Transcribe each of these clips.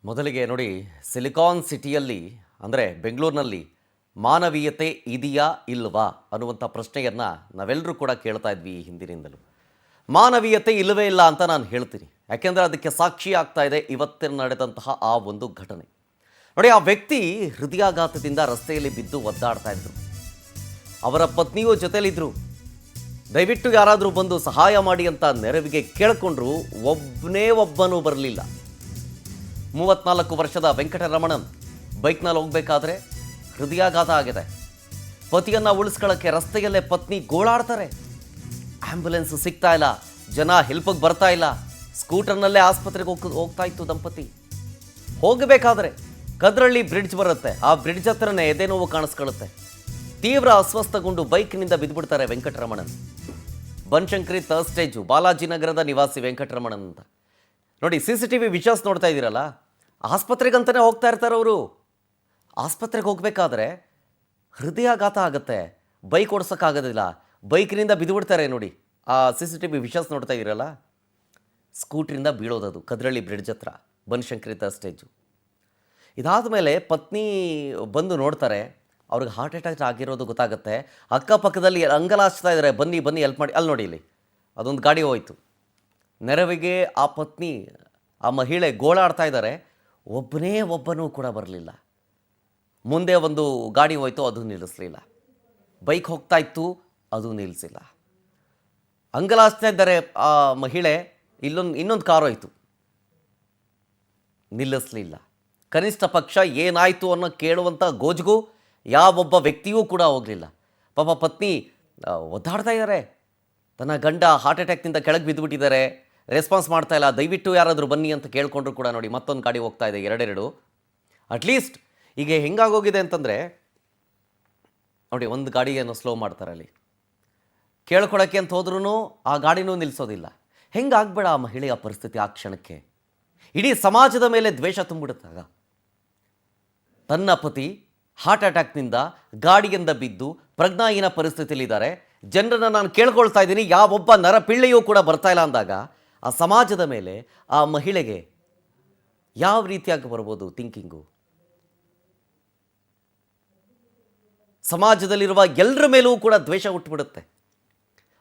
ಮೊದಲಿಗೆ ನೋಡಿ, ಸಿಲಿಕಾನ್ ಸಿಟಿಯಲ್ಲಿ ಅಂದರೆ ಬೆಂಗಳೂರಿನಲ್ಲಿ ಮಾನವೀಯತೆ ಇದೆಯಾ ಇಲ್ವಾ ಅನ್ನುವಂಥ ಪ್ರಶ್ನೆಯನ್ನು ನಾವೆಲ್ಲರೂ ಕೂಡ ಕೇಳ್ತಾ ಇದ್ವಿ ಈ ಹಿಂದಿನಿಂದಲೂ. ಮಾನವೀಯತೆ ಇಲ್ಲವೇ ಇಲ್ಲ ಅಂತ ನಾನು ಹೇಳ್ತೀನಿ. ಯಾಕೆಂದರೆ ಅದಕ್ಕೆ ಸಾಕ್ಷಿ ಆಗ್ತಾ ಇದೆ ಇವತ್ತಿನ ನಡೆದಂತಹ ಆ ಒಂದು ಘಟನೆ. ನೋಡಿ, ಆ ವ್ಯಕ್ತಿ ಹೃದಯಾಘಾತದಿಂದ ರಸ್ತೆಯಲ್ಲಿ ಬಿದ್ದು ಒದ್ದಾಡ್ತಾ ಇದ್ರು. ಅವರ ಪತ್ನಿಯೂ ಜೊತೆಲಿದ್ದರು. ದಯವಿಟ್ಟು ಯಾರಾದರೂ ಬಂದು ಸಹಾಯ ಮಾಡಿ ಅಂತ ನೆರವಿಗೆ ಕೇಳಿಕೊಂಡ್ರು. ಒಬ್ಬನೂ ಬರಲಿಲ್ಲ. 34 ವರ್ಷದ ವೆಂಕಟರಮಣನ್ ಬೈಕ್ನಲ್ಲಿ ಹೋಗಬೇಕಾದ್ರೆ ಹೃದಯಾಘಾತ ಆಗಿದೆ. ಪತಿಯನ್ನು ಉಳಿಸ್ಕೊಳ್ಳೋಕ್ಕೆ ರಸ್ತೆಯಲ್ಲೇ ಪತ್ನಿ ಗೋಳಾಡ್ತಾರೆ. ಆ್ಯಂಬುಲೆನ್ಸ್ ಸಿಗ್ತಾ ಇಲ್ಲ, ಜನ ಹೆಲ್ಪಿಗೆ ಬರ್ತಾ ಇಲ್ಲ. ಸ್ಕೂಟರ್ನಲ್ಲೇ ಆಸ್ಪತ್ರೆಗೆ ಹೋಗ್ತಾ ಇತ್ತು ದಂಪತಿ. ಹೋಗಬೇಕಾದ್ರೆ ಕದ್ರಳ್ಳಿ ಬ್ರಿಡ್ಜ್ ಬರುತ್ತೆ. ಆ ಬ್ರಿಡ್ಜ್ ಹತ್ರನೇ ಎದೆ ನೋವು ಕಾಣಿಸ್ಕೊಳ್ಳುತ್ತೆ. ತೀವ್ರ ಅಸ್ವಸ್ಥಗೊಂಡು ಬೈಕ್ನಿಂದ ಬಿದ್ದುಬಿಡ್ತಾರೆ ವೆಂಕಟರಮಣನ್. ಬನಶಂಕರಿ ಥರ್ಡ್ ಸ್ಟೇಜು, ಬಾಲಾಜಿನಗರದ ನಿವಾಸಿ ವೆಂಕಟರಮಣನ್ ಅಂತ. ನೋಡಿ, CCTV ವಿಜುವಲ್ಸ್ ನೋಡ್ತಾ ಇದ್ದೀರಲ್ಲ, ಆಸ್ಪತ್ರೆಗಂತಲೇ ಹೋಗ್ತಾ ಇರ್ತಾರೆ ಅವರು. ಆಸ್ಪತ್ರೆಗೆ ಹೋಗಬೇಕಾದ್ರೆ ಹೃದಯಾಘಾತ ಆಗುತ್ತೆ, ಬೈಕ್ ಓಡಿಸೋಕ್ಕಾಗೋದಿಲ್ಲ, ಬೈಕ್ನಿಂದ ಬಿದ್ದುಬಿಡ್ತಾರೆ. ನೋಡಿ, ಆ CCTV ವಿಜುವಲ್ಸ್ ನೋಡ್ತಾ ಇದ್ದೀರಲ್ಲ, ಸ್ಕೂಟ್ರಿಂದ ಬೀಳೋದದು ಕದ್ರಳ್ಳಿ ಬ್ರಿಡ್ಜ್ ಹತ್ರ, ಬನಶಂಕರಿ ಥರ್ಡ್ ಸ್ಟೇಜು. ಇದಾದ ಮೇಲೆ ಪತ್ನಿ ಬಂದು ನೋಡ್ತಾರೆ. ಅವ್ರಿಗೆ ಹಾರ್ಟ್ ಅಟ್ಯಾಕ್ ಆಗಿರೋದು ಗೊತ್ತಾಗುತ್ತೆ. ಅಕ್ಕಪಕ್ಕದಲ್ಲಿ ಅಂಗಲಾಚ್ತಾ ಇದ್ದಾರೆ, ಬನ್ನಿ ಬನ್ನಿ ಹೆಲ್ಪ್ ಮಾಡಿ. ಅಲ್ಲಿ ನೋಡಿ, ಇಲ್ಲಿ ಅದೊಂದು ಗಾಡಿ ಹೋಯಿತು. ನೆರವಿಗೆ ಆ ಪತ್ನಿ, ಆ ಮಹಿಳೆ ಗೋಳಾಡ್ತಾ ಇದ್ದಾರೆ. ಒಬ್ಬನೂ ಕೂಡ ಬರಲಿಲ್ಲ. ಮುಂದೆ ಒಂದು ಗಾಡಿ ಹೋಯ್ತು, ಅದು ನಿಲ್ಲಿಸಲಿಲ್ಲ. ಬೈಕ್ ಹೋಗ್ತಾ ಇತ್ತು, ಅದು ನಿಲ್ಲಿಸಿಲ್ಲ. ಅಂಗಲಾಚ್ತಾ ಇದ್ದಾರೆ ಆ ಮಹಿಳೆ. ಇನ್ನೊಂದು ಕಾರು ಹೋಯ್ತು, ನಿಲ್ಲಿಸಲಿಲ್ಲ. ಕನಿಷ್ಠ ಪಕ್ಷ ಏನಾಯಿತು ಅನ್ನೋ ಕೇಳುವಂಥ ಗೋಜಿಗೂ ಯಾವೊಬ್ಬ ವ್ಯಕ್ತಿಯೂ ಕೂಡ ಹೋಗಲಿಲ್ಲ. ಪಾಪ ಪತ್ನಿ ಒದ್ದಾಡ್ತಾ ಇದ್ದಾರೆ. ತನ್ನ ಗಂಡ ಹಾರ್ಟ್ ಅಟ್ಯಾಕ್ನಿಂದ ಕೆಳಗೆ ಬಿದ್ದುಬಿಟ್ಟಿದ್ದಾರೆ, ರೆಸ್ಪಾನ್ಸ್ ಮಾಡ್ತಾ ಇಲ್ಲ. ದಯವಿಟ್ಟು ಯಾರಾದರೂ ಬನ್ನಿ ಅಂತ ಕೇಳಿಕೊಂಡ್ರು ಕೂಡ ನೋಡಿ, ಮತ್ತೊಂದು ಗಾಡಿ ಹೋಗ್ತಾ ಇದೆ, ಎರಡೆರಡು. ಅಟ್ಲೀಸ್ಟ್ ಈಗ ಹೆಂಗಾಗೋಗಿದೆ ಅಂತಂದರೆ ನೋಡಿ, ಒಂದು ಗಾಡಿಯನ್ನು ಸ್ಲೋ ಮಾಡ್ತಾರೆ. ಅಲ್ಲಿ ಕೇಳ್ಕೊಳಕ್ಕೆ ಅಂತ ಹೋದ್ರೂ ಆ ಗಾಡಿನೂ ನಿಲ್ಲಿಸೋದಿಲ್ಲ. ಹೆಂಗಾಗಬೇಡ ಆ ಮಹಿಳೆಯ ಪರಿಸ್ಥಿತಿ ಆ ಕ್ಷಣಕ್ಕೆ. ಇಡೀ ಸಮಾಜದ ಮೇಲೆ ದ್ವೇಷ ತುಂಬಿಡುತ್ತಾಗ. ತನ್ನ ಪತಿ ಹಾರ್ಟ್ ಅಟ್ಯಾಕ್ನಿಂದ ಗಾಡಿಯಿಂದ ಬಿದ್ದು ಪ್ರಜ್ಞಾಹೀನ ಪರಿಸ್ಥಿತಿಯಲ್ಲಿದ್ದಾರೆ. ಜನರನ್ನು ನಾನು ಕೇಳ್ಕೊಳ್ತಾ ಇದ್ದೀನಿ, ಯಾವೊಬ್ಬ ನರಪಿಳ್ಳೆಯೂ ಕೂಡ ಬರ್ತಾ ಇಲ್ಲ ಅಂದಾಗ ಆ ಸಮಾಜದ ಮೇಲೆ ಆ ಮಹಿಳೆಗೆ ಯಾವ ರೀತಿಯಾಗಿ ಬರ್ಬೋದು ಥಿಂಕಿಂಗು? ಸಮಾಜದಲ್ಲಿರುವ ಎಲ್ಲರ ಮೇಲೂ ಕೂಡ ದ್ವೇಷ ಹುಟ್ಟುಬಿಡುತ್ತೆ.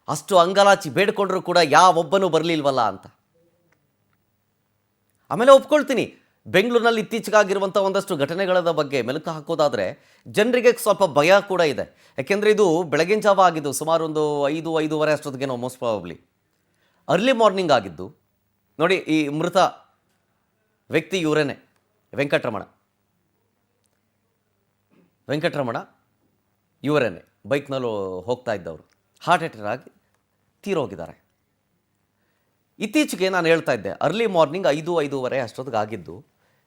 ಅಷ್ಟು ಅಂಗಲಾಚಿ ಬೇಡ್ಕೊಂಡ್ರೂ ಕೂಡ ಯಾವೊಬ್ಬನೂ ಬರಲಿಲ್ವಲ್ಲ ಅಂತ. ಆಮೇಲೆ ಒಪ್ಕೊಳ್ತೀನಿ, ಬೆಂಗಳೂರಿನಲ್ಲಿ ಇತ್ತೀಚೆಗಾಗಿರುವಂಥ ಒಂದಷ್ಟು ಘಟನೆಗಳ ಬಗ್ಗೆ ಮೆಲುಕು ಹಾಕೋದಾದರೆ ಜನರಿಗೆ ಸ್ವಲ್ಪ ಭಯ ಕೂಡ ಇದೆ. ಯಾಕೆಂದರೆ ಇದು ಬೆಳಗಿನ ಜಾವ ಆಗಿದ್ದು, ಸುಮಾರು ಒಂದು 5-5:30 ಅಷ್ಟೊತ್ತಿಗೆ ಮೋಸ್ಟ್ ಪ್ರಾಬಬ್ಲಿ ಅರ್ಲಿ ಮಾರ್ನಿಂಗ್ ಆಗಿದ್ದು. ನೋಡಿ, ಈ ಮೃತ ವ್ಯಕ್ತಿ ಇವರೇನೆ, ವೆಂಕಟರಮಣ ಇವರೇನೆ ಬೈಕ್ನಲ್ಲೂ ಹೋಗ್ತಾ ಇದ್ದವರು. ಹಾರ್ಟ್ ಅಟ್ಯಾಕ್ ಆಗಿ ತೀರೋಗಿದ್ದಾರೆ. ಇತ್ತೀಚೆಗೆ ನಾನು ಹೇಳ್ತಾ ಇದ್ದೆ, ಅರ್ಲಿ ಮಾರ್ನಿಂಗ್ 5-5:30 ಅಷ್ಟೊತ್ತಿಗೆ ಆಗಿದ್ದು.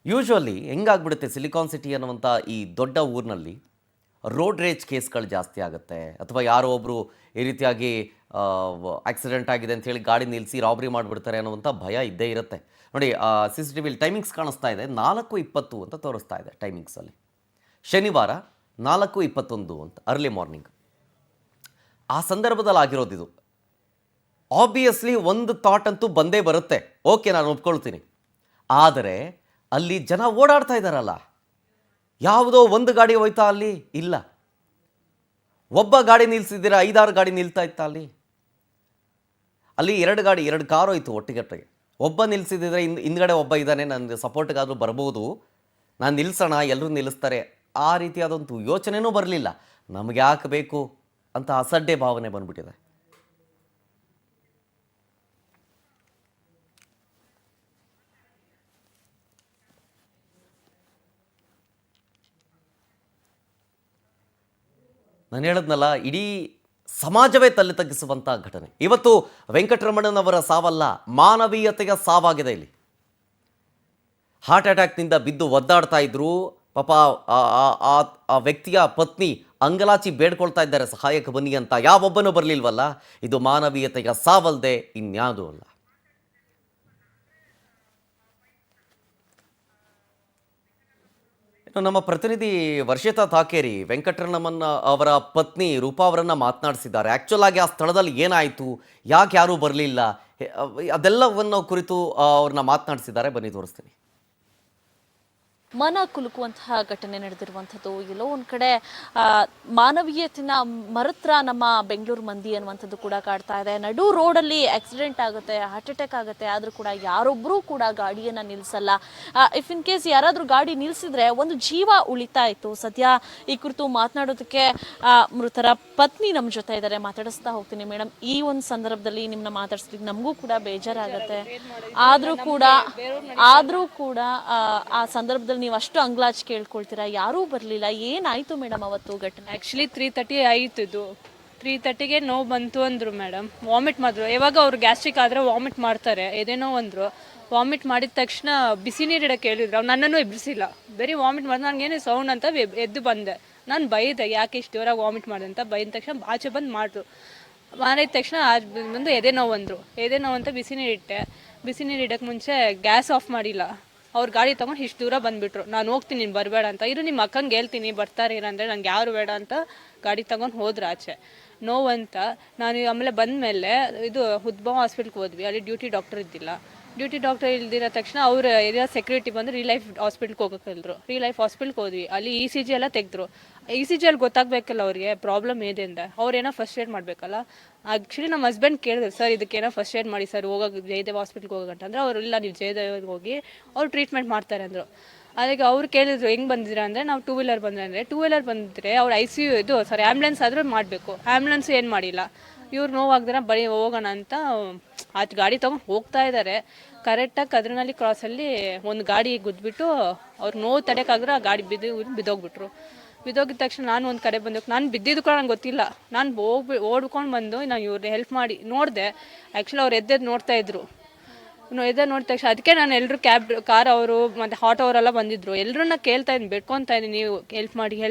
ಯೂಶ್ವಲಿ ಹೆಂಗಾಗ್ಬಿಡುತ್ತೆ, ಸಿಲಿಕಾನ್ ಸಿಟಿ ಅನ್ನುವಂಥ ಈ ದೊಡ್ಡ ಊರಿನಲ್ಲಿ ರೋಡ್ ರೇಜ್ ಕೇಸ್ಗಳು ಜಾಸ್ತಿ ಆಗುತ್ತೆ. ಅಥವಾ ಯಾರೋ ಒಬ್ಬರು ಈ ರೀತಿಯಾಗಿ ಆಕ್ಸಿಡೆಂಟ್ ಆಗಿದೆ ಅಂಥೇಳಿ ಗಾಡಿ ನಿಲ್ಲಿಸಿ ರಾಬ್ರಿ ಮಾಡಿಬಿಡ್ತಾರೆ ಅನ್ನುವಂಥ ಭಯ ಇದ್ದೇ ಇರುತ್ತೆ. ನೋಡಿ, CCTV ಟೈಮಿಂಗ್ಸ್ ಕಾಣಿಸ್ತಾ ಇದೆ, 4:20 ಅಂತ ತೋರಿಸ್ತಾ ಇದೆ ಟೈಮಿಂಗ್ಸಲ್ಲಿ. ಶನಿವಾರ 4:21 ಅಂತ ಅರ್ಲಿ ಮಾರ್ನಿಂಗ್. ಆ ಸಂದರ್ಭದಲ್ಲಿ ಆಗಿರೋದಿದು. ಆಬ್ವಿಯಸ್ಲಿ ಒಂದು ಥಾಟ್ ಅಂತೂ ಬಂದೇ ಬರುತ್ತೆ. ಓಕೆ, ನಾನು ಒಪ್ಕೊಳ್ತೀನಿ. ಆದರೆ ಅಲ್ಲಿ ಜನ ಓಡಾಡ್ತಾ ಇದ್ದಾರಲ್ಲ, ಯಾವುದೋ ಒಂದು ಗಾಡಿ ಹೋಯ್ತಾ ಅಲ್ಲಿ? ಇಲ್ಲ. ಒಬ್ಬ ಗಾಡಿ ನಿಲ್ಲಿಸಿದ್ದೀರಾ, 5-6 ಗಾಡಿ ನಿಲ್ತಾ ಇತ್ತಾ ಅಲ್ಲಿ? ಅಲ್ಲಿ 2 ಕಾರು ಹೋಯ್ತು ಒಟ್ಟಿಗೆ. ಒಬ್ಬ ನಿಲ್ಲಿಸಿದ್ರೆ ಹಿಂದ್ಗಡೆ ಒಬ್ಬ ಇದ್ದಾನೆ, ನನಗೆ ಸಪೋರ್ಟ್ಗಾದರೂ ಬರ್ಬೋದು, ನಾನು ನಿಲ್ಲಿಸೋಣ, ಎಲ್ಲರೂ ನಿಲ್ಲಿಸ್ತಾರೆ, ಆ ರೀತಿಯಾದಂಥ ಯೋಚನೆನೂ ಬರಲಿಲ್ಲ. ನಮಗೆ ಯಾಕೆ ಬೇಕು ಅಂತ ಅಸಡ್ಡೆ ಭಾವನೆ ಬಂದ್ಬಿಟ್ಟಿದೆ. ನಾನು ಹೇಳಿದ್ನಲ್ಲ, ಇಡೀ ಸಮಾಜವೇ ತಲೆ ತಗ್ಗಿಸುವಂಥ ಘಟನೆ. ಇವತ್ತು ವೆಂಕಟರಮಣನ್ ಅವರ ಸಾವಲ್ಲ, ಮಾನವೀಯತೆಯ ಸಾವಾಗಿದೆ. ಇಲ್ಲಿ ಹಾರ್ಟ್ ಅಟ್ಯಾಕ್ನಿಂದ ಬಿದ್ದು ಒದ್ದಾಡ್ತಾ ಇದ್ರು. ಪಾಪ ಆ ವ್ಯಕ್ತಿಯ ಪತ್ನಿ ಅಂಗಲಾಚಿ ಬೇಡ್ಕೊಳ್ತಾ ಇದ್ದಾರೆ, ಸಹಾಯಕ್ಕೆ ಬನ್ನಿ ಅಂತ. ಯಾವೊಬ್ಬನೂ ಬರಲಿಲ್ವಲ್ಲ. ಇದು ಮಾನವೀಯತೆಯ ಸಾವಲ್ಲದೆ ಇನ್ಯಾವುದೂ ಅಲ್ಲ. ನಮ್ಮ ಪ್ರತಿನಿಧಿ ವರ್ಷಿತಾ ತಾಕೇರಿ ವೆಂಕಟರಮಣನ್ ಅವರ ಪತ್ನಿ ರೂಪಾ ಅವರನ್ನು ಮಾತನಾಡಿಸಿದ್ದಾರೆ. ಆ್ಯಕ್ಚುಲ್ ಆಗಿ ಆ ಸ್ಥಳದಲ್ಲಿ ಏನಾಯಿತು, ಯಾಕೆ ಯಾರೂ ಬರಲಿಲ್ಲ, ಅದೆಲ್ಲವನ್ನು ಕುರಿತು ಅವ್ರನ್ನ ಮಾತನಾಡಿಸಿದ್ದಾರೆ. ಬನ್ನಿ ತೋರಿಸ್ತೀನಿ. ಮನ ಕುಲುಕುವಂತಹ ಘಟನೆ ನಡೆದಿರುವಂಥದ್ದು. ಎಲ್ಲೋ ಒಂದು ಕಡೆ ಆ, ಮಾನವೀಯತೆನ ಮರತ್ರ ನಮ್ಮ ಬೆಂಗಳೂರು ಮಂದಿ ಅನ್ನುವಂಥದ್ದು ಕೂಡ ಕಾಡ್ತಾ ಇದೆ. ನಡು ರೋಡಲ್ಲಿ ಆಕ್ಸಿಡೆಂಟ್ ಆಗುತ್ತೆ, ಹಾರ್ಟ್ ಅಟ್ಯಾಕ್ ಆಗುತ್ತೆ, ಆದರೂ ಕೂಡ ಯಾರೊಬ್ಬರೂ ಕೂಡ ಗಾಡಿಯನ್ನು ನಿಲ್ಲಿಸಲ್ಲ. ಇಫ್ ಇನ್ ಕೇಸ್ ಯಾರಾದರೂ ಗಾಡಿ ನಿಲ್ಲಿಸಿದ್ರೆ ಒಂದು ಜೀವ ಉಳಿತಾ ಇತ್ತು. ಸದ್ಯ ಈ ಕುರಿತು ಮಾತನಾಡೋದಕ್ಕೆ ಮೃತರ ಪತ್ನಿ ನಮ್ಮ ಜೊತೆ ಇದ್ದಾರೆ, ಮಾತಾಡಿಸ್ತಾ ಹೋಗ್ತೀನಿ. ಮೇಡಮ್, ಈ ಒಂದು ಸಂದರ್ಭದಲ್ಲಿ ನಿಮ್ಮನ್ನ ಮಾತಾಡಿಸ್ಲಿಕ್ಕೆ ನಮಗೂ ಕೂಡ ಬೇಜಾರಾಗುತ್ತೆ. ಆದರೂ ಕೂಡ ಆ ಸಂದರ್ಭದಲ್ಲಿ ನೀವು ಅಷ್ಟು ಅಂಗ್ಲಾಚ್ ಕೇಳ್ಕೊಳ್ತೀರಾ, ಯಾರೂ ಬರಲಿಲ್ಲ. ಏನಾಯ್ತು ಮೇಡಮ್ ಅವತ್ತು ಘಟನೆ? ಆ್ಯಕ್ಚುಲಿ 3:30 ಆಯಿತು. ಇದು 3:30ಗೆ ನೋವು ಬಂತು ಅಂದರು ಮೇಡಮ್. ವಾಮಿಟ್ ಮಾಡಿದ್ರು. ಯಾವಾಗ ಅವ್ರು ಗ್ಯಾಸ್ಟ್ರಿಕ್ ಆದರೆ ವಾಮಿಟ್ ಮಾಡ್ತಾರೆ, ಏನೇನೋ ಅಂದರು. ವಾಮಿಟ್ ಮಾಡಿದ ತಕ್ಷಣ ಬಿಸಿ ನೀರು ಇಡಕ್ಕೆ ಹೇಳಿದ್ರು. ಅವ್ರು ನನ್ನನ್ನು ಎಬ್ಬಿಸಿಲ್ಲ, ಬರೀ ವಾಮಿಟ್ ಮಾಡಿದ್ರು. ನನಗೇನೇ ಸೌಂಡ್ ಅಂತ ಎದ್ದು ಬಂದೆ. ನಾನು ಬೈದೆ, ಯಾಕೆ ಇಷ್ಟು ಜೋರಾಗಿ ವಾಮಿಟ್ ಮಾಡಿದೆ ಅಂತ. ಬೈದ ತಕ್ಷಣ ಆಚೆ ಬಂದು ಮಾಡಿದ್ರು. ಮಾಡಿದ ತಕ್ಷಣ ಬಂದು ಎದೆ ನೋವು ಅಂದರು. ಎದೆ ನೋವು ಅಂತ ಬಿಸಿ ನೀರು ಇಟ್ಟೆ. ಬಿಸಿ ನೀರು ಇಡೋಕ್ಕೆ ಮುಂಚೆ ಗ್ಯಾಸ್ ಆಫ್ ಮಾಡಿಲ್ಲ. ಅವ್ರ ಗಾಡಿ ತೊಗೊಂಡು ಇಷ್ಟು ದೂರ ಬಂದುಬಿಟ್ರು. ನಾನು ಹೋಗ್ತೀನಿ, ನೀನು ಬರಬೇಡ ಅಂತ. ಇರು ನಿಮ್ಮ ಅಕ್ಕಂಗೆ ಹೇಳ್ತೀನಿ ಬರ್ತಾರೆ ಇರಂದರೆ, ನನಗೆ ಯಾರು ಬೇಡ ಅಂತ ಗಾಡಿ ತೊಗೊಂಡು ಹೋದ್ರು ಆಚೆ. ನೋವಂತ ನಾನು ಆಮೇಲೆ ಬಂದಮೇಲೆ ಇದು ಹುದ್ಬಾ ಹಾಸ್ಪಿಟ್ಲ್ಗೆ ಹೋದ್ವಿ. ಅಲ್ಲಿ ಡ್ಯೂಟಿ ಡಾಕ್ಟರ್ ಇದ್ದಿಲ್ಲ. ಡ್ಯೂಟಿ ಡಾಕ್ಟರ್ ಇಲ್ದಿರೋ ತಕ್ಷಣ ಅವ್ರ ಏರಿಯಾ ಸೆಕ್ಯೂರಿಟಿ ಬಂದು ರೀಲೈಫ್ ಹಾಸ್ಪಿಟ್ಲ್ಗೆ ಹೋಗೋಕೆ ಹೇಳಿದ್ರು. ರೀಲೈಫ್ ಹಾಸ್ಪಿಟ್ಲ್ಗೆ ಹೋದ್ವಿ. ಅಲ್ಲಿ ECG ಎಲ್ಲ ತೆಗೆದ್ರು. ECG ಅಲ್ಲಿ ಗೊತ್ತಾಗಬೇಕಲ್ಲ ಅವ್ರಿಗೆ ಪ್ರಾಬ್ಲಮ್ ಏನಿದೆ ಅಂತ. ಅವ್ರೇನೋ ಫಸ್ಟ್ ಏಡ್ ಮಾಡಬೇಕಲ್ಲ. ಆ್ಯಕ್ಚುಲಿ ನಮ್ಮ ಹಸ್ಬೆಂಡ್ ಕೇಳಿದ್ರು, ಸರ್ ಇದಕ್ಕೇನೋ ಫಸ್ಟ್ ಏಡ್ ಮಾಡಿ ಸರ್, ಹೋಗೋಕೆ ಜಯದೇವ್ ಹಾಸ್ಪಿಟ್ಲ್ಗೆ ಹೋಗೋಂತ. ಅಂದರೆ ಅವರು ಇಲ್ಲ, ನೀವು ಜಯದೇವ್ಗೆ ಹೋಗಿ ಅವ್ರು ಟ್ರೀಟ್ಮೆಂಟ್ ಮಾಡ್ತಾರೆ ಅಂದರು. ಅದಕ್ಕೆ ಅವ್ರು ಕೇಳಿದ್ರು ಹೆಂಗೆ ಬಂದಿದ್ದೀರಾ ಅಂದರೆ, ನಾವು 2 ವೀಲರ್ ಬಂದರೆ. ಅಂದರೆ 2 ವೀಲರ್ ಬಂದರೆ ಅವ್ರು ICU ಆ್ಯಂಬುಲೆನ್ಸ್ ಆದರೂ ಮಾಡಬೇಕು. ಆ್ಯಂಬುಲೆನ್ಸ್ ಏನು ಮಾಡಿಲ್ಲ. ಇವ್ರು ನೋವಾಗ್ದಿರ ಬರೀ ಹೋಗೋಣ ಅಂತ ಆಚೆ ಗಾಡಿ ತೊಗೊಂಡು ಹೋಗ್ತಾ ಇದ್ದಾರೆ. ಕರೆಕ್ಟಾಗಿ ಕದ್ರನಹಳ್ಳಿ ಕ್ರಾಸಲ್ಲಿ ಒಂದು ಗಾಡಿ ಗುದ್ಬಿಟ್ಟು ಅವ್ರು ನೋವು ತಡೆಯೋಕ್ಕಾಗ್ರೆ ಆ ಗಾಡಿ ಬಿದ್ದೋಗ್ಬಿಟ್ರು. ಬಿದ್ದೋಗಿದ ತಕ್ಷಣ ನಾನು ಒಂದು ಕಡೆ ಬಂದಕ್ಕೆ, ನಾನು ಬಿದ್ದಿದ್ದು ಕೂಡ ನಂಗೆ ಗೊತ್ತಿಲ್ಲ. ನಾನು ಓಡ್ಕೊಂಡು ಬಂದು ನಾನು ಇವ್ರನ್ನ ಹೆಲ್ಪ್ ಮಾಡಿ ನೋಡಿದೆ. ಆ್ಯಕ್ಚುಲಿ ಅವ್ರು ಎದ್ದೆದ್ದು ನೋಡ್ತಾಯಿದ್ರು. ಎದ್ದು ನೋಡಿದ ತಕ್ಷಣ ಅದಕ್ಕೆ ನಾನು ಎಲ್ಲರೂ ಕಾರ್ ಅವರು ಮತ್ತು ಆಟೋ ಅವರೆಲ್ಲ ಬಂದಿದ್ದರು. ಎಲ್ಲರನ್ನ ಕೇಳ್ತಾ ಇದ್ದೀನಿ, ಬೆಡ್ಕೊತಾ ಇದ್ದೀನಿ, ನೀವು ಹೆಲ್ಪ್ ಮಾಡಿ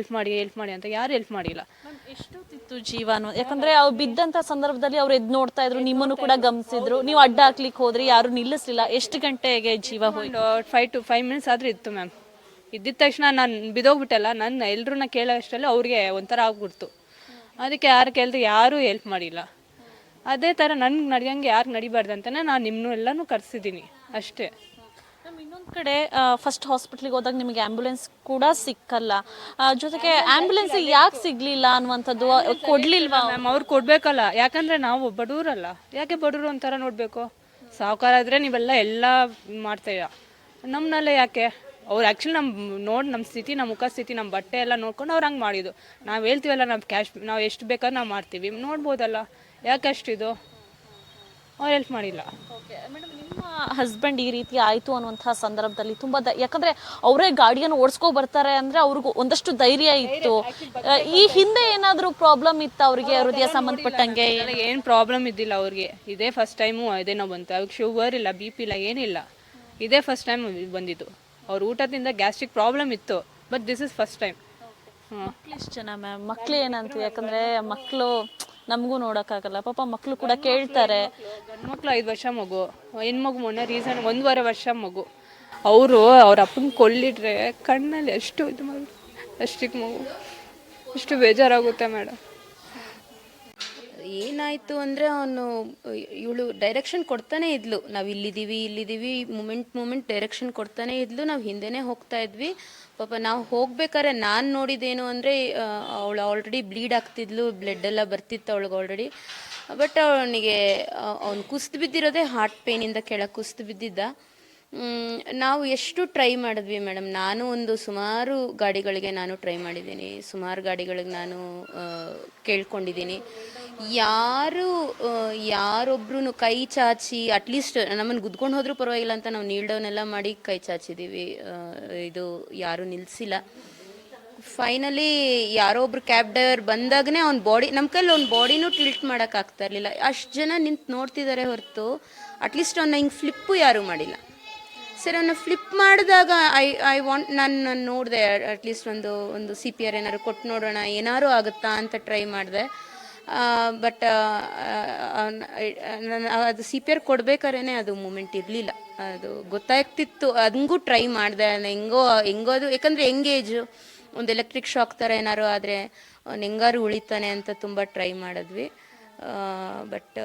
ಅಂತ. ಯಾರು ಹೆಲ್ಪ್ ಮಾಡಿಲ್ಲ. ಎಷ್ಟೊತ್ತಿತ್ತು ಜೀವನು? ಯಾಕಂದ್ರೆ ಅವ್ರು ಬಿದ್ದಂತ ಸಂದರ್ಭದಲ್ಲಿ ಅವ್ರು ಎದ್ದು ನೋಡ್ತಾ ಇದ್ರು, ನಿಮ್ಮನ್ನು ಕೂಡ ಗಮನಿಸಿದ್ರು. ನೀವು ಅಡ್ಡ ಹಾಕ್ಲಿಕ್ಕೆ ಹೋದ್ರಿ, ಯಾರು ನಿಲ್ಲಿಸ್ಲಿಲ್ಲ. ಎಷ್ಟು ಗಂಟೆಗೆ ಜೀವ ಹೋಯ್ತು? 5 ಮಿನಿಟ್ಸ್ ಆದರೂ ಇತ್ತು ಮ್ಯಾಮ್. ಇದ್ದಿದ ತಕ್ಷಣ ನಾನು ಬಿದ್ದೋಗ್ಬಿಟ್ಟಲ್ಲ. ನನ್ನ ಎಲ್ಲರನ್ನ ಕೇಳೋ ಅಷ್ಟರಲ್ಲಿ ಅವ್ರಿಗೆ ಒಂಥರ ಆಗ್ಬಿಡ್ತು. ಅದಕ್ಕೆ ಯಾರು ಕೇಳಿದ್ರೆ ಯಾರೂ ಹೆಲ್ಪ್ ಮಾಡಿಲ್ಲ. ಅದೇ ಥರ ನನ್ಗೆ ನಡೆಯಂಗೆ ಯಾರು ನಡಿಬಾರ್ದು ಅಂತಲೇ ನಾನು ನಿಮ್ಮನ್ನು ಎಲ್ಲನೂ ಕರೆಸಿದ್ದೀನಿ ಅಷ್ಟೇ. ಇನ್ನೊಂದು ಕಡೆ ಫಸ್ಟ್ ಹಾಸ್ಪಿಟ್ಲಿಗೆ ಹೋದಾಗ ನಿಮಗೆ ಆ್ಯಂಬುಲೆನ್ಸ್ ಕೂಡ ಸಿಕ್ಕಲ್ಲ. ಜೊತೆಗೆ ಆ್ಯಂಬುಲೆನ್ಸ್ ಯಾಕೆ ಸಿಗಲಿಲ್ಲ ಅನ್ನುವಂಥದ್ದು ಕೊಡಲಿಲ್ವಾ ಮ್ಯಾಮ್? ಅವ್ರು ಕೊಡಬೇಕಲ್ಲ, ಯಾಕಂದರೆ ನಾವು ಬಡವರಲ್ಲ. ಯಾಕೆ ಬಡವರು ಒಂಥರ ನೋಡಬೇಕು? ಸಾಹುಕಾರ ಆದರೆ ನೀವೆಲ್ಲ ಮಾಡ್ತೀರ, ನಮ್ಮನ್ನೆಲ್ಲ ಯಾಕೆ? ಅವ್ರು ಆ್ಯಕ್ಚುಲಿ ನಮ್ಮ ಸ್ಥಿತಿ, ನಮ್ಮ ಮುಖ ಸ್ಥಿತಿ, ನಮ್ಮ ಬಟ್ಟೆ ಎಲ್ಲ ನೋಡ್ಕೊಂಡು ಅವ್ರು ಹಂಗೆ ಮಾಡಿದ್ದು. ನಾವು ಹೇಳ್ತೀವಲ್ಲ, ನಾವು ಎಷ್ಟು ಬೇಕಾದ್ರೂ ನಾವು ಮಾಡ್ತೀವಿ, ನೋಡ್ಬೋದಲ್ಲ. ಯಾಕೆ ಅಷ್ಟಿದು? ಅವ್ರು ಹೆಲ್ಪ್ ಮಾಡಿಲ್ಲ. ಮೇಡಮ್, ನಿಮ್ಮ ಹಸ್ಬೆಂಡ್ ಈ ರೀತಿ ಆಯಿತು ಅನ್ನುವಂಥ ಸಂದರ್ಭದಲ್ಲಿ ತುಂಬ ಯಾಕಂದರೆ ಅವರೇ ಗಾಡಿಯನ್ನು ಓಡಿಸ್ಕೊ ಬರ್ತಾರೆ ಅಂದರೆ ಅವ್ರಿಗೂ ಒಂದಷ್ಟು ಧೈರ್ಯ ಇತ್ತು. ಈ ಹಿಂದೆ ಏನಾದರೂ ಪ್ರಾಬ್ಲಮ್ ಇತ್ತು ಅವರಿಗೆ ಹೃದಯ ಸಂಬಂಧಪಟ್ಟಂಗೆ? ಏನು ಪ್ರಾಬ್ಲಮ್ ಇದ್ದಿಲ್ಲ ಅವ್ರಿಗೆ. ಇದೇ ಫಸ್ಟ್ ಟೈಮು ಇದೇನೋ ಬಂತು. ಅವ್ರಿಗೆ ಶುಗರ್ ಇಲ್ಲ, BP ಇಲ್ಲ, ಏನಿಲ್ಲ. ಇದೇ ಫಸ್ಟ್ ಟೈಮ್ ಬಂದಿದ್ದು. ಅವ್ರ ಊಟದಿಂದ ಗ್ಯಾಸ್ಟ್ರಿಕ್ ಪ್ರಾಬ್ಲಮ್ ಇತ್ತು, but this is first time. ಮಕ್ಳು ಎಷ್ಟು ಜನ ಮ್ಯಾಮ್? ಮಕ್ಳು ಏನಂತ? ಯಾಕಂದರೆ ಮಕ್ಕಳು ನಮಗೂ ನೋಡೋಕ್ಕಾಗಲ್ಲ, ಪಾಪ ಮಕ್ಕಳು ಕೂಡ ಕೇಳ್ತಾರೆ. ಗಂಡು ಮಕ್ಕಳು 5 ವರ್ಷ ಮಗು, ಹೆಣ್ಮಗು ಮೊನ್ನೆ 1.5 ವರ್ಷ ಮಗು. ಅವರು ಅವ್ರ ಅಪ್ಪನ ಕೊಲ್ಲಿಟ್ರೆ ಕಣ್ಣಲ್ಲಿ ಎಷ್ಟು ಇದು ಮಾಡಿ, ಅಷ್ಟಿಗೆ ಮಗು, ಎಷ್ಟು ಬೇಜಾರಾಗುತ್ತೆ ಮೇಡಮ್. ಏನಾಯಿತು ಅಂದರೆ ಅವನು ಇವಳು ಡೈರೆಕ್ಷನ್ ಕೊಡ್ತಾನೆ ಇದ್ಲು. ನಾವು ಇಲ್ಲಿದ್ದೀವಿ ಮೂಮೆಂಟ್ ಡೈರೆಕ್ಷನ್ ಕೊಡ್ತಾನೆ ಇದ್ಲು. ನಾವು ಹಿಂದೆನೇ ಹೋಗ್ತಾ ಇದ್ವಿ. ಪಾಪ ನಾವು ಹೋಗ್ಬೇಕಾದ್ರೆ ನಾನು ನೋಡಿದ್ದೇನು ಅಂದರೆ, ಅವಳು ಆಲ್ರೆಡಿ ಬ್ಲೀಡ್ ಆಗ್ತಿದ್ಲು, ಬ್ಲಡ್ ಎಲ್ಲ ಬರ್ತಿತ್ತು ಅವಳಿಗೆ ಆಲ್ರೆಡಿ. ಬಟ್ ಅವ್ನು ಕುಸ್ದು ಬಿದ್ದಿರೋದೇ ಹಾರ್ಟ್ ಪೇನಿಂದ ಕೆಳಗೆ ಕುಸ್ದು ಬಿದ್ದಿದ್ದ. ನಾವು ಎಷ್ಟು ಟ್ರೈ ಮಾಡಿದ್ವಿ ಮೇಡಮ್. ನಾನು ಸುಮಾರು ಗಾಡಿಗಳಿಗೆ ನಾನು ಟ್ರೈ ಮಾಡಿದ್ದೀನಿ, ಸುಮಾರು ಗಾಡಿಗಳಿಗೆ ನಾನು ಕೇಳ್ಕೊಂಡಿದ್ದೀನಿ. ಯಾರೊಬ್ರು ಕೈ ಚಾಚಿ ಅಟ್ಲೀಸ್ಟ್ ನಮ್ಮನ್ನು ಗುದ್ಕೊಂಡು ಹೋದ್ರೂ ಪರವಾಗಿಲ್ಲ ಅಂತ ನಾವು ನೀಲ್ ಡೌನ್ ಎಲ್ಲ ಮಾಡಿ ಕೈ ಚಾಚಿದ್ದೀವಿ. ಇದು ಯಾರೂ ನಿಲ್ಲಿಸಿಲ್ಲ. ಫೈನಲಿ ಯಾರೋ ಒಬ್ರು ಕ್ಯಾಬ್ ಡ್ರೈವರ್ ಬಂದಾಗನೇ ಅವ್ನ ಬಾಡಿ, ನಮ್ಮ ಕೈಲಿ ಅವ್ನ ಬಾಡಿನೂ ಟಿಲ್ಟ್ ಮಾಡೋಕ್ಕಾಗ್ತಾ ಇರಲಿಲ್ಲ. ಅಷ್ಟು ಜನ ನಿಂತು ನೋಡ್ತಿದ್ದಾರೆ ಹೊರತು ಅಟ್ಲೀಸ್ಟ್ ಅವನ್ನ ಹಿಂಗೆ ಫ್ಲಿಪ್ಪು ಯಾರೂ ಮಾಡಿಲ್ಲ. ಸರ್, ಅವನ್ನ ಫ್ಲಿಪ್ ಮಾಡಿದಾಗ ನಾನು ನೋಡಿದೆ, ಅಟ್ಲೀಸ್ಟ್ ಒಂದು CPR ಏನಾದ್ರು ಕೊಟ್ಟು ನೋಡೋಣ, ಏನಾರು ಆಗುತ್ತಾ ಅಂತ ಟ್ರೈ ಮಾಡಿದೆ. ಬಟ್ ಅದು CPR ಕೊಡ್ಬೇಕಾದ್ರೆ ಅದು ಮೂಮೆಂಟ್ ಇರಲಿಲ್ಲ. ಅದು ಗೊತ್ತಾಗ್ತಿತ್ತು, ಹಂಗೂ ಟ್ರೈ ಮಾಡಿದೆ. ಹೆಂಗೋ ಅದು, ಯಾಕಂದರೆ ಏಜು ಒಂದು ಎಲೆಕ್ಟ್ರಿಕ್ ಶಾಕ್ ಥರ ಏನಾರು ಆದರೆ ಅವ್ನು ಹೆಂಗಾರು ಉಳಿತಾನೆ ಅಂತ ತುಂಬ ಟ್ರೈ ಮಾಡಿದ್ವಿ. ಬಟ್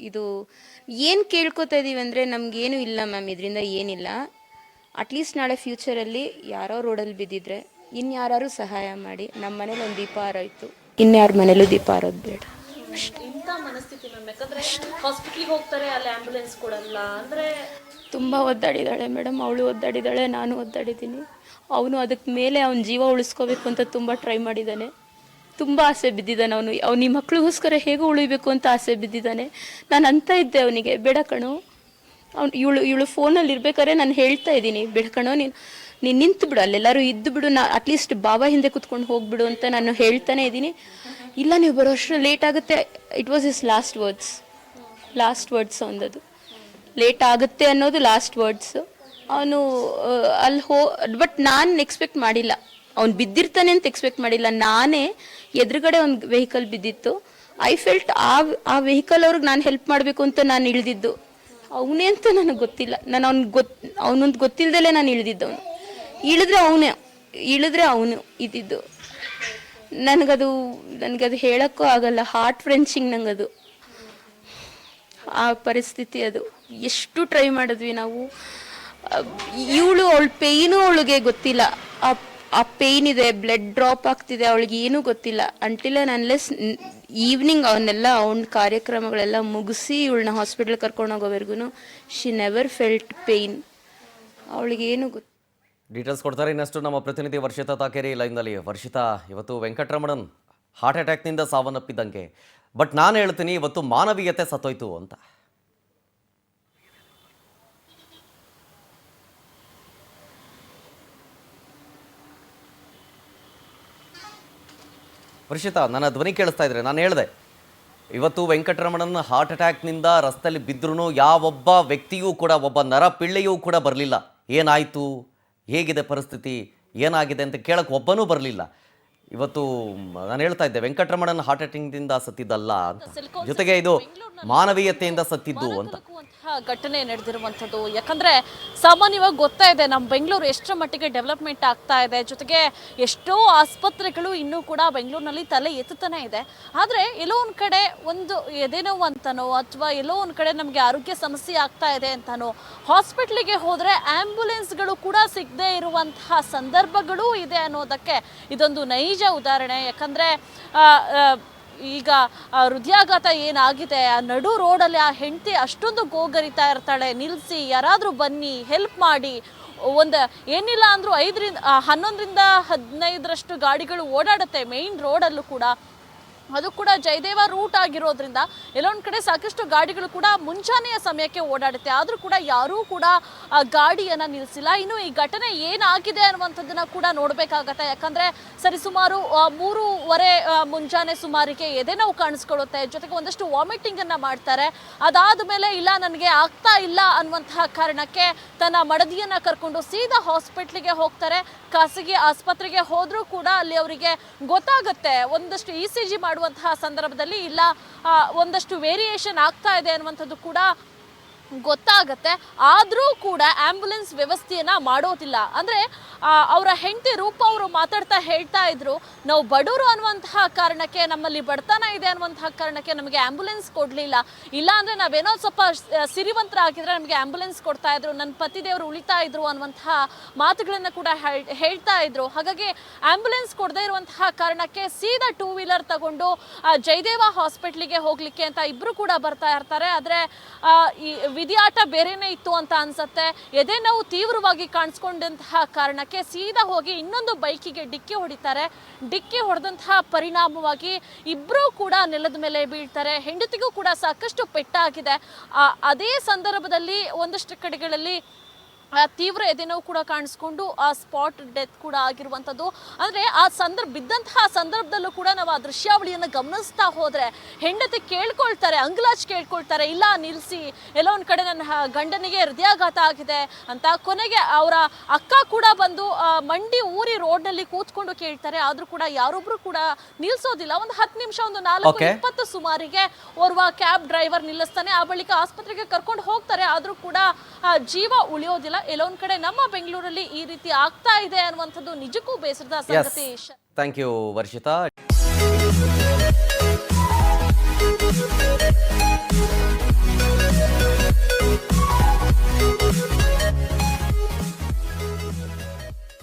ಇದು ಏನು ಕೇಳ್ಕೊತಾ ಇದ್ದೀವಿ ಅಂದರೆ, ನಮಗೇನು ಇಲ್ಲ ಮ್ಯಾಮ್, ಇದರಿಂದ ಏನಿಲ್ಲ. ಅಟ್ಲೀಸ್ಟ್ ನಾಳೆ ಫ್ಯೂಚರಲ್ಲಿ ಯಾರೋ ರೋಡಲ್ಲಿ ಬಿದ್ದಿದ್ರೆ ಇನ್ಯಾರು ಸಹಾಯ ಮಾಡಿ. ನಮ್ಮ ಮನೇಲಿ ಒಂದು ದೀಪ ಆರೋಯ್ತು, ಇನ್ಯಾರ ಮನೇಲೂ ದೀಪ ಆರೋದು ಬೇಡ. ಇಂಥ ಮನಸ್ಥಿತಿ ಮ್ಯಾಮ್, ಯಾಕಂದ್ರೆ ಹಾಸ್ಪಿಟ್ಲಿಗೆ ಹೋಗ್ತಾರೆ, ಅಲ್ಲಿ ಆಂಬ್ಯುಲೆನ್ಸ್ ಕೊಡಲ್ಲ ಅಂದ್ರೆ. ತುಂಬ ಒದ್ದಾಡಿದ್ದಾಳೆ ಮೇಡಮ್, ಅವಳು ಒದ್ದಾಡಿದ್ದಾಳೆ, ನಾನು ಒದ್ದಾಡಿದ್ದೀನಿ. ಅವನು ಅದಕ್ಕೆ ಮೇಲೆ ಅವನ ಜೀವ ಉಳಿಸ್ಕೋಬೇಕು ಅಂತ ತುಂಬ ಟ್ರೈ ಮಾಡಿದ್ದಾನೆ, ತುಂಬ ಆಸೆ ಬಿದ್ದಿದ್ದಾನೆ. ಅವನು ಈ ಮಕ್ಳಿಗೋಸ್ಕರ ಹೇಗೂ ಉಳಿಬೇಕು ಅಂತ ಆಸೆ ಬಿದ್ದಿದ್ದಾನೆ. ನಾನು ಅಂತ ಇದ್ದೆ ಅವನಿಗೆ, ಬೇಡ ಕಣೋ, ಇವಳು ಫೋನಲ್ಲಿ ಇರ್ಬೇಕಾದ್ರೆ ನಾನು ಹೇಳ್ತಾ ಇದ್ದೀನಿ, ಬೇಡ ಕಣೋ, ನೀನು ನಿಂತು ಬಿಡು, ಅಲ್ಲೆಲ್ಲರೂ ಇದ್ದು ಬಿಡು, ಅಟ್ಲೀಸ್ಟ್ ಬಾಬಾ ಹಿಂದೆ ಕುತ್ಕೊಂಡು ಹೋಗ್ಬಿಡು ಅಂತ ನಾನು ಹೇಳ್ತಾನೆ ಇದ್ದೀನಿ. ಇಲ್ಲ, ನೀವು ಬರೋ ಅಷ್ಟು ಲೇಟ್ ಆಗುತ್ತೆ. It was his last words ಅವನದು. ಲೇಟ್ ಆಗುತ್ತೆ ಅನ್ನೋದು ಲಾಸ್ಟ್ ವರ್ಡ್ಸ್. ಅವನು ಅಲ್ಲಿ ಬಟ್ ನಾನು ಎಕ್ಸ್ಪೆಕ್ಟ್ ಮಾಡಿಲ್ಲ, ಅವ್ನು ಬಿದ್ದಿರ್ತಾನೆ ಅಂತ ಎಕ್ಸ್ಪೆಕ್ಟ್ ಮಾಡಿಲ್ಲ. ನಾನೇ ಎದುರುಗಡೆ ಒಂದು ವೆಹಿಕಲ್ ಬಿದ್ದಿತ್ತು, ಐ ಫೆಲ್ಟ್ ಆ ವೆಹಿಕಲ್ ಅವ್ರಿಗೆ ನಾನು ಹೆಲ್ಪ್ ಮಾಡಬೇಕು ಅಂತ ನಾನು ಇಳಿದಿದ್ದು. ಅವನೇ ಅಂತ ನನಗೆ ಗೊತ್ತಿಲ್ಲ, ನಾನು ಅವನೊಂದು ಗೊತ್ತಿಲ್ಲದಲ್ಲೇ ನಾನು ಇಳಿದಿದ್ದವನು. ಇಳಿದ್ರೆ ಅವನು ಇದ್ದಿದ್ದು. ನನಗದು ಹೇಳೋಕ್ಕೂ ಆಗಲ್ಲ, ಹಾರ್ಟ್ ಫ್ರೆಂಚಿಂಗ್ ನಂಗದು, ಆ ಪರಿಸ್ಥಿತಿ. ಅದು ಎಷ್ಟು ಟ್ರೈ ಮಾಡಿದ್ವಿ ನಾವು. ಅವಳ ಪೇಯ್ನು ಅವಳಿಗೆ ಗೊತ್ತಿಲ್ಲ, ಆ ಪೇಯ್ನ್ ಇದೆ, ಬ್ಲಡ್ ಡ್ರಾಪ್ ಆಗ್ತಿದೆ, ಅವಳಿಗೆ ಏನೂ ಗೊತ್ತಿಲ್ಲ. ಅಂಟಿಲ್ ಆ್ಯಂಡ್ ಅನ್ಲೆಸ್ ಈವ್ನಿಂಗ್ ಅವನ ಕಾರ್ಯಕ್ರಮಗಳೆಲ್ಲ ಮುಗಿಸಿ ಇವಳನ್ನ ಹಾಸ್ಪಿಟಲ್ ಕರ್ಕೊಂಡು ಹೋಗೋವರೆಗೂ ಶಿ ನೆವರ್ ಫೆಲ್ಟ್ ಪೇಯ್ನ್. ಅವಳಿಗೇನು ಗೊತ್ತು. ಡೀಟೇಲ್ಸ್ ಕೊಡ್ತಾರೆ ಇನ್ನಷ್ಟು ನಮ್ಮ ಪ್ರತಿನಿಧಿ ವರ್ಷಿತಾ ತಾಕೇರಿ ಲೈನ್ನಲ್ಲಿ. ವರ್ಷಿತಾ, ಇವತ್ತು ವೆಂಕಟರಮಣನ್ ಹಾರ್ಟ್ ಅಟ್ಯಾಕ್ನಿಂದ ಸಾವನ್ನಪ್ಪಿದ್ದಂಗೆ, ಬಟ್ ನಾನು ಹೇಳ್ತೀನಿ ಇವತ್ತು ಮಾನವೀಯತೆ ಸತ್ತೋಯ್ತು ಅಂತ. ವರ್ಷಿತಾ, ನನ್ನ ಧ್ವನಿ ಕೇಳಿಸ್ತಾ ಇದ್ರೆ? ನಾನು ಹೇಳಿದೆ ಇವತ್ತು ವೆಂಕಟರಮಣನ್ ಹಾರ್ಟ್ ಅಟ್ಯಾಕ್ನಿಂದ ರಸ್ತೆಯಲ್ಲಿ ಬಿದ್ದರೂ ಯಾವೊಬ್ಬ ವ್ಯಕ್ತಿಯೂ ಕೂಡ, ಒಬ್ಬ ನರಪಿಳ್ಳೆಯೂ ಕೂಡ ಬರಲಿಲ್ಲ. ಏನಾಯಿತು, ಹೇಗಿದೆ ಪರಿಸ್ಥಿತಿ, ಏನಾಗಿದೆ ಅಂತ ಕೇಳಕ್ಕೆ ಒಬ್ಬನೂ ಬರಲಿಲ್ಲ. ಇವತ್ತು ನಾನು ಹೇಳ್ತಾ ಇದ್ದೆ ವೆಂಕಟರಮಣನ್ ಹಾರ್ಟ್ ಅಟ್ಯಾಕ್ನಿಂದ ಸತ್ತಿದ್ದಲ್ಲ ಅಂತ, ಜೊತೆಗೆ ಇದು ಮಾನವೀಯತೆಯಿಂದ ಸತ್ತಿದ್ದು ಅಂತ. ಘಟನೆ ನಡೆದಿರುವಂಥದ್ದು. ಯಾಕಂದ್ರೆ ಸಾಮಾನ್ಯವಾಗಿ ಗೊತ್ತಾ ಇದೆ ನಮ್ಮ ಬೆಂಗಳೂರು ಎಷ್ಟರ ಮಟ್ಟಿಗೆ ಡೆವಲಪ್ಮೆಂಟ್ ಆಗ್ತಾ ಇದೆ, ಜೊತೆಗೆ ಎಷ್ಟೋ ಆಸ್ಪತ್ರೆಗಳು ಇನ್ನೂ ಕೂಡ ಬೆಂಗಳೂರಿನಲ್ಲಿ ತಲೆ ಎತ್ತುತ್ತಾನೆ ಇದೆ. ಆದರೆ ಎಲ್ಲೋ ಒಂದು ಕಡೆ ಒಂದು ಎದೆನೋವು ಅಂತನೋ ಅಥವಾ ಎಲ್ಲೋ ಒಂದು ಕಡೆ ನಮಗೆ ಆರೋಗ್ಯ ಸಮಸ್ಯೆ ಆಗ್ತಾ ಇದೆ ಅಂತನೋ ಹಾಸ್ಪಿಟ್ಲಿಗೆ ಹೋದರೆ ಆಂಬ್ಯುಲೆನ್ಸ್ಗಳು ಕೂಡ ಸಿಗದೇ ಇರುವಂತಹ ಸಂದರ್ಭಗಳೂ ಇದೆ ಅನ್ನೋದಕ್ಕೆ ಇದೊಂದು ನೈಜ ಉದಾಹರಣೆ. ಯಾಕಂದರೆ ಈಗ ಹೃದಯಾಘಾತ ಏನಾಗಿದೆ, ಆ ನಡು ರೋಡಲ್ಲಿ ಆ ಹೆಂಡತಿ ಅಷ್ಟೊಂದು ಗೋಗರಿತಾ ಇರ್ತಾಳೆ, ನಿಲ್ಲಿಸಿ ಯಾರಾದರೂ ಬನ್ನಿ ಹೆಲ್ಪ್ ಮಾಡಿ. ಒಂದು ಏನಿಲ್ಲ ಅಂದರೂ 11ರಿಂದ 15ರಷ್ಟು ಗಾಡಿಗಳು ಓಡಾಡುತ್ತೆ ಮೇಯ್ನ್ ರೋಡಲ್ಲೂ ಕೂಡ. ಅದು ಕೂಡ ಜಯದೇವ ರೂಟ್ ಆಗಿರೋದ್ರಿಂದ ಎಲ್ಲೊಂದು ಕಡೆ ಸಾಕಷ್ಟು ಗಾಡಿಗಳು ಕೂಡ ಮುಂಜಾನೆಯ ಸಮಯಕ್ಕೆ ಓಡಾಡುತ್ತೆ, ಆದರೂ ಕೂಡ ಯಾರೂ ಕೂಡ ಆ ಗಾಡಿಯನ್ನು ನಿಲ್ಲಿಸಿಲ್ಲ. ಇನ್ನು ಈ ಘಟನೆ ಏನಾಗಿದೆ ಅನ್ನುವಂಥದ್ದನ್ನು ಕೂಡ ನೋಡಬೇಕಾಗತ್ತೆ. ಯಾಕಂದರೆ ಸರಿಸುಮಾರು 3:15 ಮುಂಜಾನೆ ಸುಮಾರಿಗೆ ಎದೆನೋವು ಕಾಣಿಸ್ಕೊಳ್ಳುತ್ತೆ, ಜೊತೆಗೆ ಒಂದಷ್ಟು ವಾಮಿಟಿಂಗನ್ನು ಮಾಡ್ತಾರೆ. ಅದಾದ ಮೇಲೆ ಇಲ್ಲ ನನಗೆ ಆಗ್ತಾ ಇಲ್ಲ ಅನ್ನುವಂತಹ ಕಾರಣಕ್ಕೆ ತನ್ನ ಮಡದಿಯನ್ನು ಕರ್ಕೊಂಡು ಸೀದಾ ಹಾಸ್ಪಿಟ್ಲಿಗೆ ಹೋಗ್ತಾರೆ. ಖಾಸಗಿ ಆಸ್ಪತ್ರೆಗೆ ಹೋದರೂ ಕೂಡ ಅಲ್ಲಿ ಅವರಿಗೆ ಗೊತ್ತಾಗುತ್ತೆ, ಒಂದಷ್ಟು ECG ಮಾಡುವಂತಹ ಸಂದರ್ಭದಲ್ಲಿ ಇಲ್ಲ ಒಂದಷ್ಟು ವೇರಿಯೇಷನ್ ಆಗ್ತಾ ಇದೆ ಅನ್ನುವಂಥದ್ದು ಕೂಡ ಗೊತ್ತಾಗತ್ತೆ. ಆದರೂ ಕೂಡ ಆಂಬ್ಯುಲೆನ್ಸ್ ವ್ಯವಸ್ಥೆಯನ್ನ ಮಾಡೋದಿಲ್ಲ. ಅಂದರೆ ಅವರ ಹೆಂಡತಿ ರೂಪ ಅವರು ಮಾತಾಡ್ತಾ ಹೇಳ್ತಾ ಇದ್ರು, ನಾವು ಬಡವರು ಅನ್ನುವಂತಹ ಕಾರಣಕ್ಕೆ, ನಮ್ಮಲ್ಲಿ ಬಡತನ ಇದೆ ಅನ್ನುವಂತಹ ಕಾರಣಕ್ಕೆ ನಮಗೆ ಆಂಬ್ಯುಲೆನ್ಸ್ ಕೊಡಲಿಲ್ಲ, ಇಲ್ಲ ಅಂದರೆ ನಾವೇನೋ ಸ್ವಲ್ಪ ಸಿರಿವಂತರಾಗಿದ್ರೆ ನಮಗೆ ಆಂಬ್ಯುಲೆನ್ಸ್ ಕೊಡ್ತಾ ಇದ್ರು, ನನ್ನ ಪತಿದೇವರು ಉಳಿತಾ ಇದ್ರು ಅನ್ನುವಂತಹ ಮಾತುಗಳನ್ನು ಕೂಡ ಹೇಳ್ತಾ ಇದ್ರು. ಹಾಗಾಗಿ ಆಂಬ್ಯುಲೆನ್ಸ್ ಕೊಡದೇ ಇರುವಂತಹ ಕಾರಣಕ್ಕೆ ಸೀದಾ 2 ವೀಲರ್ ತಗೊಂಡು ಜಯದೇವ ಹಾಸ್ಪಿಟ್ಲಿಗೆ ಹೋಗ್ಲಿಕ್ಕೆ ಅಂತ ಇಬ್ರು ಕೂಡ ಬರ್ತಾ ಇರ್ತಾರೆ. ಆದರೆ ಈ ವಿಧಿಯಾಟ ಬೇರೆನೇ ಇತ್ತು ಅಂತ ಅನ್ಸುತ್ತೆ. ಎದೆ ನೋವು ತೀವ್ರವಾಗಿ ಕಾಣಿಸ್ಕೊಂಡಂತಹ ಕಾರಣಕ್ಕೆ ಸೀದಾ ಹೋಗಿ ಇನ್ನೊಂದು ಬೈಕಿಗೆ ಡಿಕ್ಕಿ ಹೊಡಿತಾರೆ. ಡಿಕ್ಕಿ ಹೊಡೆದಂತಹ ಪರಿಣಾಮವಾಗಿ ಇಬ್ಬರೂ ಕೂಡ ನೆಲದ ಮೇಲೆ ಬೀಳ್ತಾರೆ. ಹೆಂಡತಿಗೂ ಕೂಡ ಸಾಕಷ್ಟು ಪೆಟ್ಟಾಗಿದೆ. ಅದೇ ಸಂದರ್ಭದಲ್ಲಿ ಒಂದಷ್ಟು ಕಡೆಗಳಲ್ಲಿ ತೀವ್ರ ಎದೆನೋವು ಕೂಡ ಕಾಣಿಸ್ಕೊಂಡು ಆ ಸ್ಪಾಟ್ ಡೆತ್ ಕೂಡ ಆಗಿರುವಂಥದ್ದು. ಅಂದರೆ ಬಿದ್ದಂತಹ ಸಂದರ್ಭದಲ್ಲೂ ಕೂಡ ನಾವು ಆ ದೃಶ್ಯಾವಳಿಯನ್ನು ಗಮನಿಸ್ತಾ ಹೋದರೆ ಹೆಂಡತಿ ಕೇಳ್ಕೊಳ್ತಾರೆ, ಅಂಗಲಾಚ್ ಕೇಳ್ಕೊಳ್ತಾರೆ, ಇಲ್ಲ ನಿಲ್ಲಿಸಿ, ಎಲ್ಲೋ ಒಂದು ಕಡೆ ನನ್ನ ಗಂಡನಿಗೆ ಹೃದಯಾಘಾತ ಆಗಿದೆ ಅಂತ. ಕೊನೆಗೆ ಅವರ ಅಕ್ಕ ಕೂಡ ಬಂದು ಮಂಡಿ ಊರಿ ರೋಡ್ನಲ್ಲಿ ಕೂತ್ಕೊಂಡು ಕೇಳ್ತಾರೆ, ಆದರೂ ಕೂಡ ಯಾರೊಬ್ರು ಕೂಡ ನಿಲ್ಲಿಸೋದಿಲ್ಲ. ಒಂದು 10 ನಿಮಿಷ, ಒಂದು 4:20 ಸುಮಾರಿಗೆ ಓರ್ವ ಕ್ಯಾಬ್ ಡ್ರೈವರ್ ನಿಲ್ಲಿಸ್ತಾನೆ. ಆ ಬಳಿಕ ಆಸ್ಪತ್ರೆಗೆ ಕರ್ಕೊಂಡು ಹೋಗ್ತಾರೆ, ಆದರೂ ಕೂಡ ಜೀವ ಉಳಿಯೋದಿಲ್ಲ. ಎಲ್ಲೊಂದ್ ಕಡೆ ನಮ್ಮ ಬೆಂಗಳೂರಲ್ಲಿ ಈ ರೀತಿ ಆಗ್ತಾ ಇದೆ ಅನ್ನುವಂಥದ್ದು ನಿಜಕ್ಕೂ ಬೇಸರದ ಸಂಗತಿ. Thank you Varshitha.